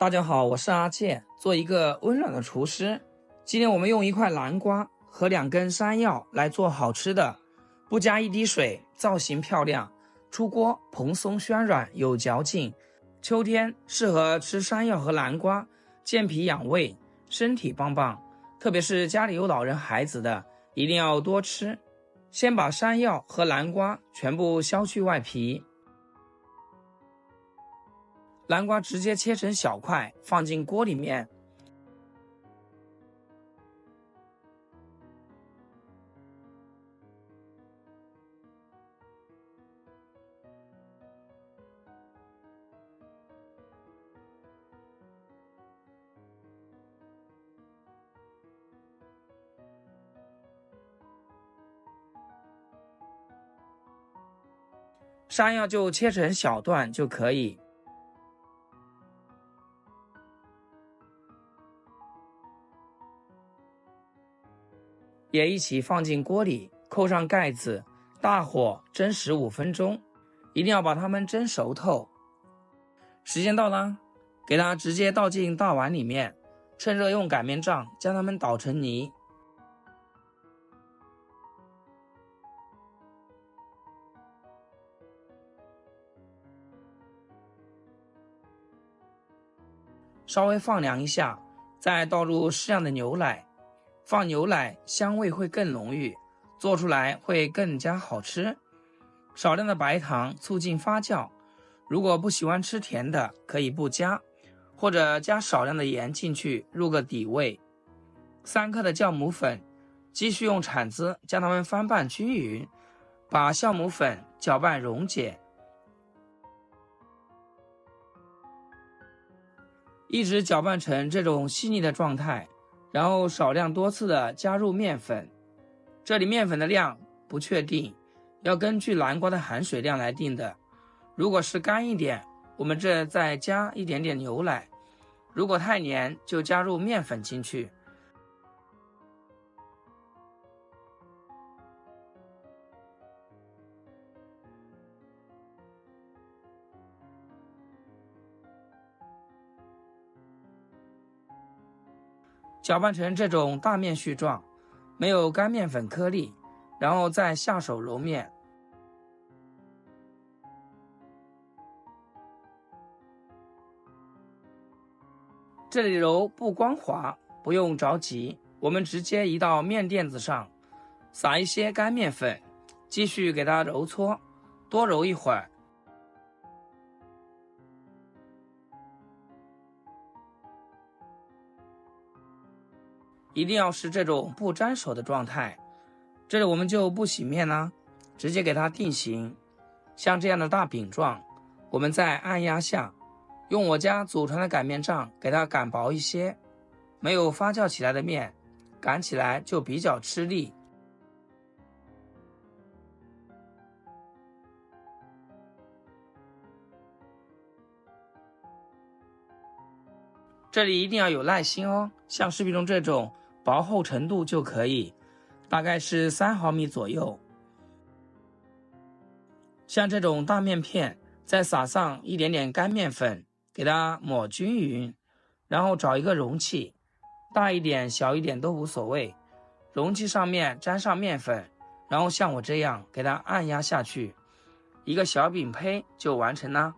大家好，我是阿健，做一个温暖的厨师。今天我们用一块南瓜和2根山药来做好吃的，不加一滴水，造型漂亮，出锅蓬松暄软，有嚼劲。秋天适合吃山药和南瓜，健脾养胃，身体棒棒。特别是家里有老人孩子的，一定要多吃。先把山药和南瓜全部削去外皮，南瓜直接切成小块，放进锅里面。山药就切成小段就可以。也一起放进锅里，扣上盖子，大火蒸15分钟，一定要把它们蒸熟透。时间到了，给它直接倒进大碗里面，趁热用擀面杖将它们捣成泥。稍微放凉一下，再倒入适量的牛奶，放牛奶香味会更浓郁，做出来会更加好吃。少量的白糖促进发酵，如果不喜欢吃甜的可以不加，或者加少量的盐进去入个底味。3克的酵母粉，继续用铲子将它们翻拌均匀，把酵母粉搅拌溶解，一直搅拌成这种细腻的状态，然后少量多次的加入面粉。这里面粉的量不确定，要根据南瓜的含水量来定的。如果是干一点，我们这再加一点点牛奶；如果太黏，就加入面粉进去。搅拌成这种大面絮状，没有干面粉颗粒，然后再下手揉面。这里揉不光滑，不用着急，我们直接移到面垫子上，撒一些干面粉，继续给它揉搓，多揉一会儿。一定要是这种不粘手的状态。这里我们就不洗面啦，直接给它定型。像这样的大饼状，我们再按压下，用我家祖传的擀面杖给它擀薄一些。没有发酵起来的面，擀起来就比较吃力。这里一定要有耐心哦，像视频中这种薄厚程度就可以，大概是3毫米左右。像这种大面片，再撒上一点点干面粉，给它抹均匀，然后找一个容器，大一点小一点都无所谓，容器上面沾上面粉，然后像我这样给它按压下去，一个小饼胚就完成了。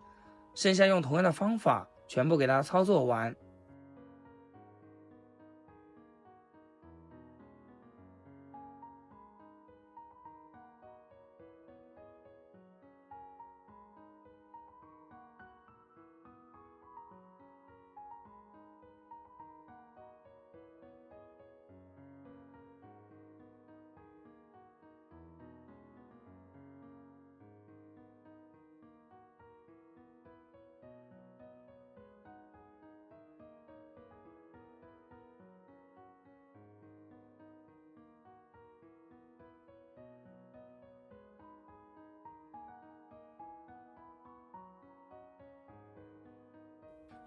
剩下用同样的方法全部给它操作完。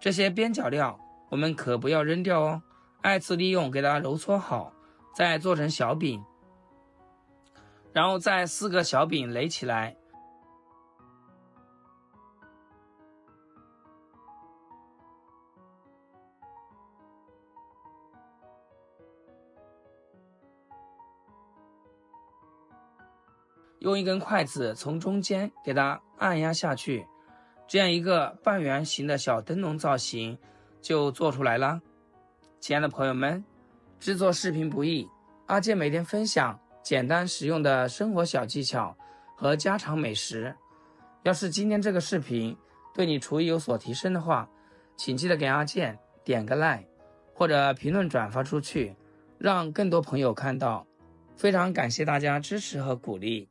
这些边角料我们可不要扔掉哦，二次利用，给它揉搓好，再做成小饼，然后再4个小饼垒起来。用一根筷子从中间给它按压下去，这样一个半圆形的小灯笼造型就做出来了。亲爱的朋友们，制作视频不易，阿健每天分享简单实用的生活小技巧和家常美食。要是今天这个视频对你厨艺有所提升的话，请记得给阿健点个 like 或者评论转发出去，让更多朋友看到。非常感谢大家支持和鼓励。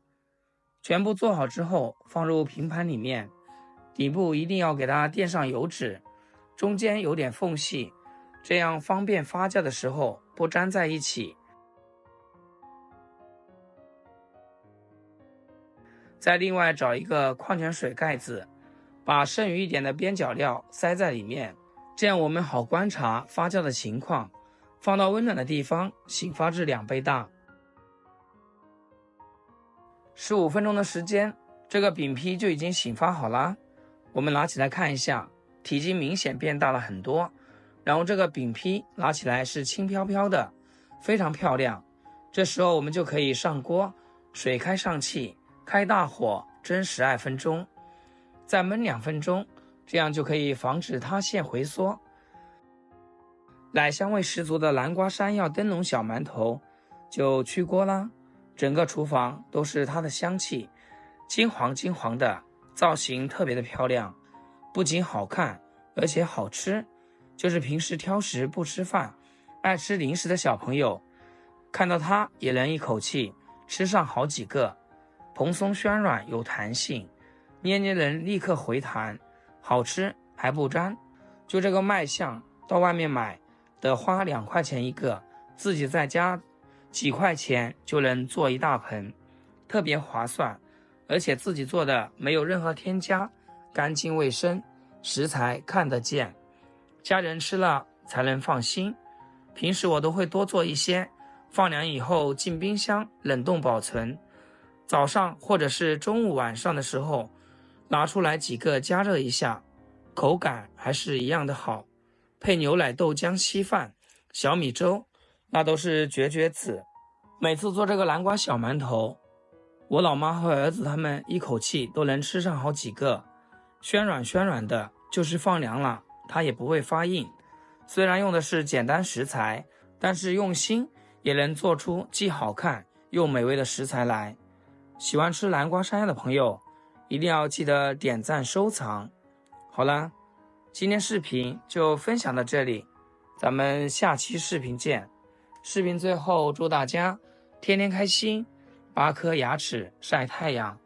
全部做好之后放入平盘里面，底部一定要给它垫上油纸，中间有点缝隙，这样方便发酵的时候不粘在一起。再另外找一个矿泉水盖子，把剩余一点的边角料塞在里面，这样我们好观察发酵的情况。放到温暖的地方醒发至2倍大。15分钟的时间，这个饼坯就已经醒发好了。我们拿起来看一下，体积明显变大了很多，然后这个饼坯拿起来是轻飘飘的，非常漂亮。这时候我们就可以上锅，水开上气，开大火蒸12分钟，再焖2分钟，这样就可以防止塌陷回缩。奶香味十足的南瓜山药灯笼小馒头就出锅啦，整个厨房都是它的香气，金黄金黄的，造型特别的漂亮，不仅好看而且好吃，就是平时挑食不吃饭爱吃零食的小朋友看到它也能一口气吃上好几个。蓬松暄软有弹性，捏捏人立刻回弹，好吃还不粘。就这个卖相，到外面买得花2块钱一个，自己在家几块钱就能做一大盆，特别划算，而且自己做的没有任何添加，干净卫生，食材看得见，家人吃了才能放心。平时我都会多做一些，放凉以后进冰箱冷冻保存，早上或者是中午晚上的时候拿出来几个加热一下，口感还是一样的好，配牛奶豆浆稀饭小米粥那都是绝子。每次做这个南瓜小馒头，我老妈和儿子他们一口气都能吃上好几个，暄软的，就是放凉了它也不会发硬。虽然用的是简单食材，但是用心也能做出既好看又美味的食材来。喜欢吃南瓜山药的朋友一定要记得点赞收藏。好了，今天视频就分享到这里，咱们下期视频见。视频最后祝大家天天开心，8颗牙齿晒太阳。